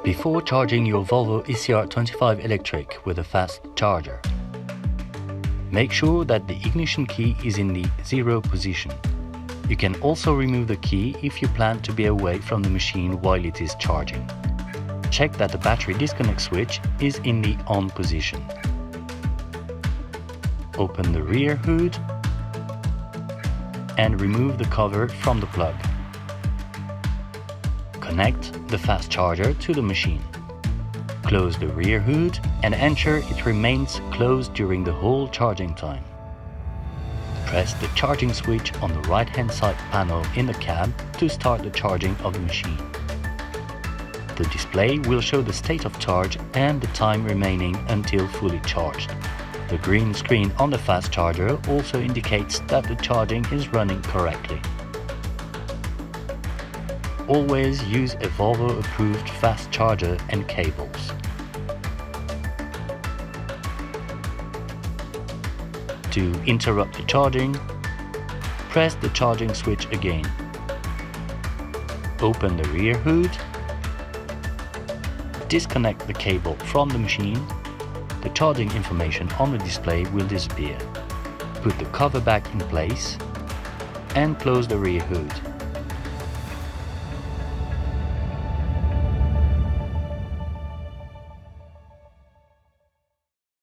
Before charging your Volvo ECR25 Electric with a fast charger, make sure that the ignition key is in the 0 position. You can also remove the key if you plan to be away from the machine while it is charging. Check that the battery disconnect switch is in the on position. Open the rear hood and remove the cover from the plug. Connect the fast charger to the machine. Close the rear hood and ensure it remains closed during the whole charging time. Press the charging switch on the right-hand side panel in the cab to start the charging of the machine. The display will show the state of charge and the time remaining until fully charged. The green screen on the fast charger also indicates that the charging is running correctly. Always use a Volvo approved fast charger and cables. To interrupt the charging, press the charging switch again. Open the rear hood, disconnect the cable from the machine. The charging information on the display will disappear. Put the cover back in place and close the rear hood.